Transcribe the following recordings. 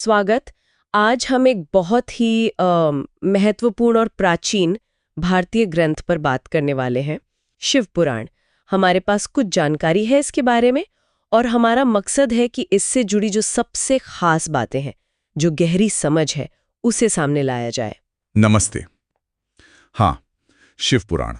स्वागत। आज हम एक बहुत ही महत्वपूर्ण और प्राचीन भारतीय ग्रंथ पर बात करने वाले हैं, शिव पुराण। हमारे पास कुछ जानकारी है इसके बारे में और हमारा मकसद है कि इससे जुड़ी जो सबसे खास बातें हैं, जो गहरी समझ है, उसे सामने लाया जाए। नमस्ते। हाँ, शिव पुराण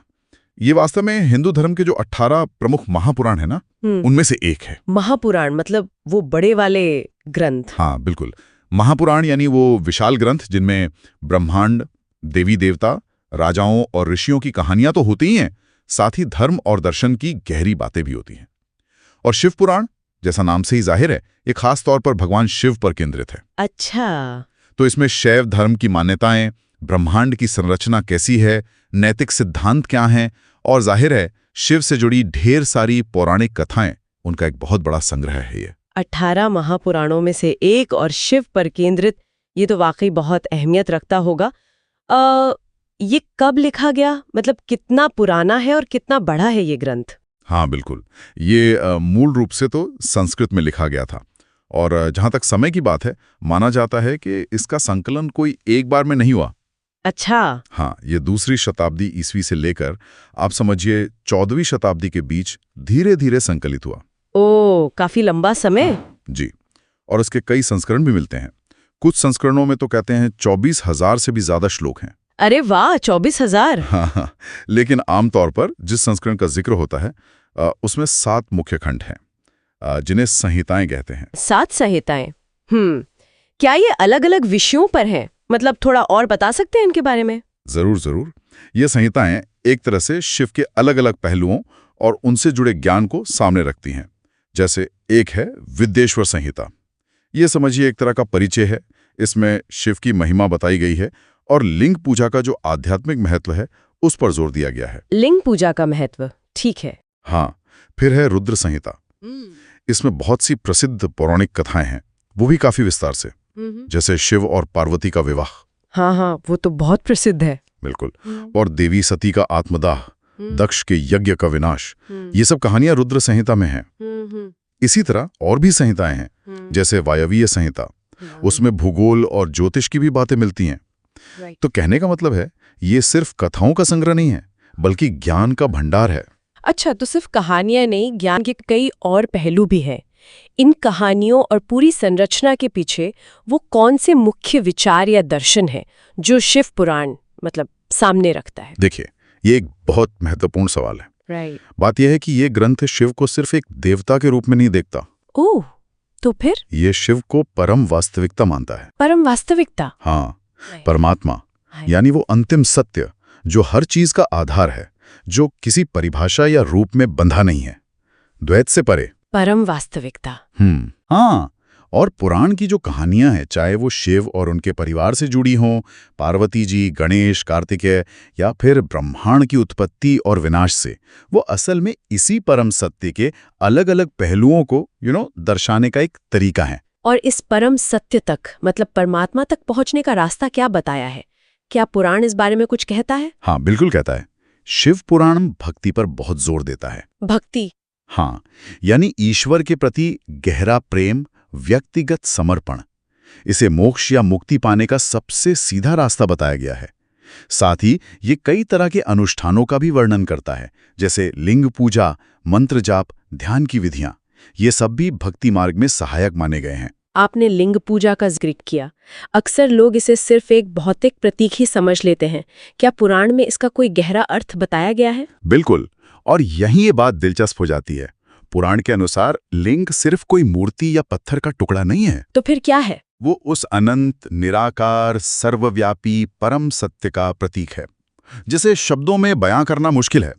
ये वास्तव में हिंदू धर्म के जो 18 प्रमुख महापुराण है ना, उनमें से एक है। महापुराण मतलब वो बड़े वाले ग्रंथ? हाँ, बिल्कुल। महापुराण यानी वो विशाल ग्रंथ जिनमें ब्रह्मांड, देवी देवता, राजाओं और ऋषियों की कहानियां तो होती ही हैं, साथ ही धर्म और दर्शन की गहरी बातें भी होती हैं। और शिव पुराण, जैसा नाम से ही जाहिर है, ये खास तौर पर भगवान शिव पर केंद्रित है। अच्छा। तो इसमें शैव धर्म की मान्यताएं, ब्रह्मांड की संरचना कैसी है, नैतिक सिद्धांत क्या हैं, और जाहिर है शिव से जुड़ी ढेर सारी पौराणिक कथाएं, उनका एक बहुत बड़ा संग्रह है ये। 18 महापुराणों में से एक और शिव पर केंद्रित, ये तो वाकई बहुत अहमियत रखता होगा। ये कब लिखा गया, मतलब कितना पुराना है और कितना बड़ा है ये ग्रंथ? हाँ, बिल्कुल। ये मूल रूप से तो संस्कृत में लिखा गया था, और जहां तक समय की बात है, माना जाता है कि इसका संकलन कोई एक बार में नहीं हुआ। अच्छा। हाँ, ये दूसरी शताब्दी ईस्वी से लेकर आप समझिए 14वीं शताब्दी के बीच धीरे धीरे संकलित हुआ। ओ, काफी लंबा समय। जी, और इसके कई संस्करण भी मिलते हैं। कुछ संस्करणों में तो कहते हैं 24,000 से भी ज्यादा श्लोक हैं। अरे वाह, 24,000। हाँ, लेकिन आमतौर पर जिस संस्करण का जिक्र होता है उसमें 7 मुख्य खंड हैं, जिन्हें संहिताएं कहते हैं। 7 संहिताएं। क्या ये अलग अलग विषयों पर हैं? मतलब थोड़ा और बता सकते हैं इनके बारे में? जरूर जरूर। ये संहिताएं एक तरह से शिव के अलग अलग पहलुओं और उनसे जुड़े ज्ञान को सामने रखती हैं। जैसे एक है विद्येश्वर संहिता। ये समझिए एक तरह का परिचय है। इसमें शिव की महिमा बताई गई है और लिंग पूजा का जो आध्यात्मिक महत्व है, उस पर जोर दिया गया है। लिंग पूजा का महत्व, ठीक है। हाँ, फिर है रुद्र संहिता। इसमें बहुत सी प्रसिद्ध पौराणिक कथाएं हैं, वो भी काफी विस्तार से, जैसे शिव और पार्वती का विवाह। हाँ, वो तो बहुत प्रसिद्ध है। बिल्कुल। और देवी सती का आत्मदाह, दक्ष के यज्ञ का विनाश, ये सब कहानियां रुद्र संहिता में हैं। इसी तरह और भी संहिताएं हैं, जैसे वायवीय संहिता। उसमें भूगोल और ज्योतिष की भी बातें मिलती हैं। तो कहने का मतलब है, ये सिर्फ कथाओं का संग्रह नहीं है, बल्कि ज्ञान का भंडार है। अच्छा, तो सिर्फ कहानियां नहीं, ज्ञान के कई और पहलू भी हैं। इन कहानियों और पूरी संरचना के पीछे वो कौन से मुख्य विचार या दर्शन है जो शिव पुराण मतलब सामने रखता है? देखिए, ये एक बहुत महत्वपूर्ण सवाल है। बात यह है कि ये ग्रंथ शिव को सिर्फ एक देवता के रूप में नहीं देखता। ओह, तो फिर? ये शिव को परम वास्तविकता मानता है। परम वास्तविकता? हाँ, परमात्मा, यानी वो अंतिम सत्य जो हर चीज का आधार है, जो किसी परिभाषा या रूप में बंधा नहीं है, द्वैत से परे। परम वास्तविकता। हाँ, और पुराण की जो कहानियां हैं, चाहे वो शिव और उनके परिवार से जुड़ी हों, पार्वती जी, गणेश, कार्तिकेय, या फिर ब्रह्मांड की उत्पत्ति और विनाश से, वो असल में इसी परम सत्य के अलग अलग पहलुओं को दर्शाने का एक तरीका है। और इस परम सत्य तक, मतलब परमात्मा तक पहुंचने का रास्ता क्या बताया है? क्या पुराण इस बारे में कुछ कहता है? हाँ, बिल्कुल कहता है। शिव पुराण भक्ति पर बहुत जोर देता है। भक्ति? हाँ, यानी ईश्वर के प्रति गहरा प्रेम, व्यक्तिगत समर्पण। इसे मोक्ष या मुक्ति पाने का सबसे सीधा रास्ता बताया गया है। साथ ही ये कई तरह के अनुष्ठानों का भी वर्णन करता है, जैसे लिंग पूजा, मंत्र जाप, ध्यान की विधियां। ये सब भी भक्ति मार्ग में सहायक माने गए हैं। आपने लिंग पूजा का जिक्र किया। अक्सर लोग इसे सिर्फ एक भौतिक प्रतीक ही समझ लेते हैं। क्या पुराण में इसका कोई गहरा अर्थ बताया गया है? बिल्कुल, और यहीं ये बात दिलचस्प हो जाती है। पुराण के अनुसार लिंग सिर्फ कोई मूर्ति या पत्थर का टुकड़ा नहीं है। तो फिर क्या है? वो उस अनंत, निराकार, सर्वव्यापी परम सत्य का प्रतीक है, जिसे शब्दों में बयां करना मुश्किल है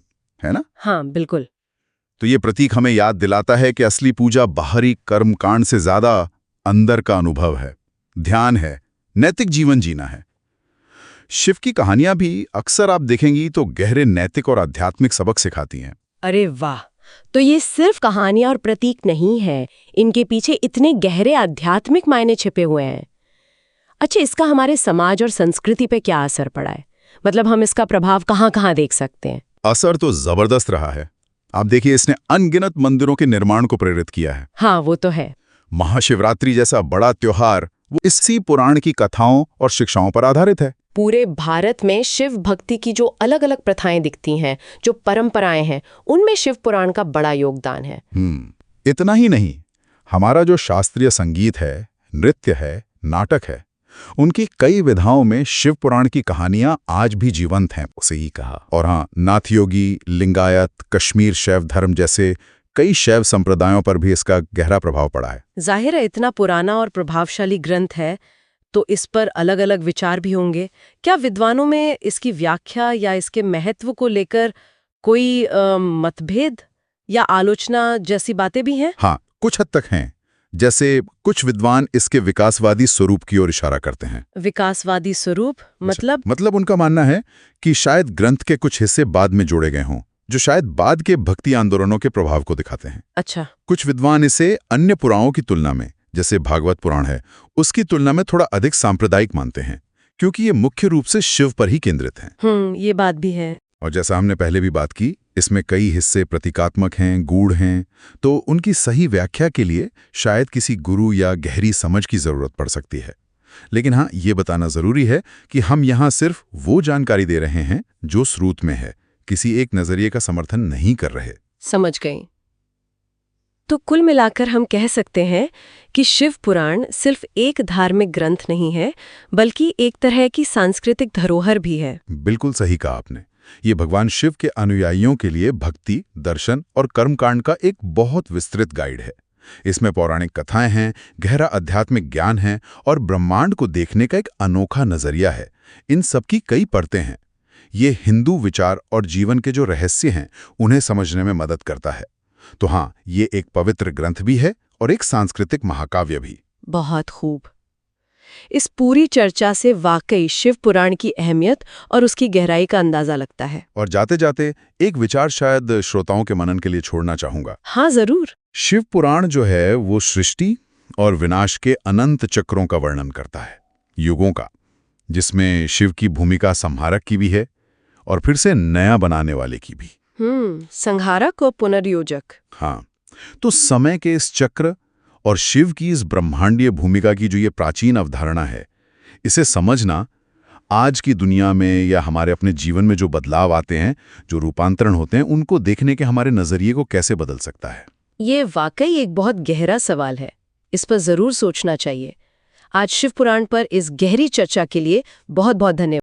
ना? हाँ, बिल्कुल। तो ये प्रतीक हमें याद दिलाता है कि असली पूजा बाहरी कर्मकांड से ज्यादा अंदर का अनुभव है, ध्यान है, नैतिक जीवन जीना है। शिव की कहानियां भी अक्सर आप देखेंगी तो गहरे नैतिक और आध्यात्मिक सबक सिखाती हैं। अरे वाह, तो ये सिर्फ कहानियां और प्रतीक नहीं है, इनके पीछे इतने गहरे आध्यात्मिक मायने छिपे हुए हैं। अच्छा, इसका हमारे समाज और संस्कृति पे क्या असर पड़ा है? मतलब हम इसका प्रभाव कहाँ-कहाँ देख सकते हैं? असर तो जबरदस्त रहा है। आप देखिए, इसने अनगिनत मंदिरों के निर्माण को प्रेरित किया है। हाँ, वो तो है। महाशिवरात्रि जैसा बड़ा त्योहार वो इसी पुराण की कथाओं और शिक्षाओं पर आधारित है। पूरे भारत में शिव भक्ति की जो अलग अलग प्रथाएं दिखती हैं, जो परंपराएं हैं, उनमें शिव पुराण का बड़ा योगदान है। इतना ही नहीं, हमारा जो शास्त्रीय संगीत है, नृत्य है, नाटक है, उनकी कई विधाओं में शिव पुराण की कहानियां आज भी जीवंत हैं, उसे ही कहा। और हाँ, नाथयोगी, लिंगायत, कश्मीर शैव धर्म जैसे कई शैव संप्रदायों पर भी इसका गहरा प्रभाव पड़ा है। जाहिर है, इतना पुराना और प्रभावशाली ग्रंथ है तो इस पर अलग अलग विचार भी होंगे। क्या विद्वानों में इसकी व्याख्या या इसके महत्व को लेकर कोई मतभेद या आलोचना जैसी बातें भी हैं? हाँ, कुछ हद तक हैं। जैसे कुछ विद्वान इसके विकासवादी स्वरूप की ओर इशारा करते हैं। विकासवादी स्वरूप मतलब उनका मानना है कि शायद ग्रंथ के कुछ हिस्से बाद में जोड़े गए हों, जो शायद बाद के भक्ति आंदोलनों के प्रभाव को दिखाते हैं। अच्छा। कुछ विद्वान इसे अन्य पुराणों की तुलना में, जैसे भागवत पुराण है, उसकी तुलना में थोड़ा अधिक सांप्रदायिक मानते हैं, क्योंकि ये मुख्य रूप से शिव पर ही केंद्रित हैं। ये बात भी है। और जैसा हमने पहले भी बात की, इसमें कई हिस्से प्रतीकात्मक हैं, गूढ़ हैं, तो उनकी सही व्याख्या के लिए शायद किसी गुरु या गहरी समझ की जरूरत पड़ सकती है। लेकिन हाँ, ये बताना जरूरी है कि हम यहाँ सिर्फ वो जानकारी दे रहे हैं जो स्रोत में है, किसी एक नजरिए का समर्थन नहीं कर रहे। समझ गई। तो कुल मिलाकर हम कह सकते हैं कि शिव पुराण सिर्फ एक धार्मिक ग्रंथ नहीं है, बल्कि एक तरह की सांस्कृतिक धरोहर भी है। बिल्कुल सही कहा आपने। ये भगवान शिव के अनुयायियों के लिए भक्ति, दर्शन और कर्मकांड का एक बहुत विस्तृत गाइड है। इसमें पौराणिक कथाएं हैं, गहरा आध्यात्मिक ज्ञान है और ब्रह्मांड को देखने का एक अनोखा नजरिया है। इन सबकी कई परतें हैं। ये हिंदू विचार और जीवन के जो रहस्य हैं, उन्हें समझने में मदद करता है। तो हाँ, ये एक पवित्र ग्रंथ भी है और एक सांस्कृतिक महाकाव्य भी। बहुत खूब। इस पूरी चर्चा से वाकई शिव पुराण की अहमियत और उसकी गहराई का अंदाजा लगता है। और जाते जाते एक विचार शायद श्रोताओं के मनन के लिए छोड़ना चाहूंगा। हाँ, जरूर। शिव पुराण जो है वो सृष्टि और विनाश के अनंत चक्रों का वर्णन करता है, युगों का, जिसमें शिव की भूमिका संहारक की भी है और फिर से नया बनाने वाले की भी। संहारक और पुनर्योजक। हाँ, तो समय के इस चक्र और शिव की इस ब्रह्मांडीय भूमिका की जो ये प्राचीन अवधारणा है, इसे समझना आज की दुनिया में या हमारे अपने जीवन में जो बदलाव आते हैं, जो रूपांतरण होते हैं, उनको देखने के हमारे नजरिए को कैसे बदल सकता है। ये वाकई एक बहुत गहरा सवाल है। इस पर जरूर सोचना चाहिए। आज शिव पुराण पर इस गहरी चर्चा के लिए बहुत बहुत धन्यवाद।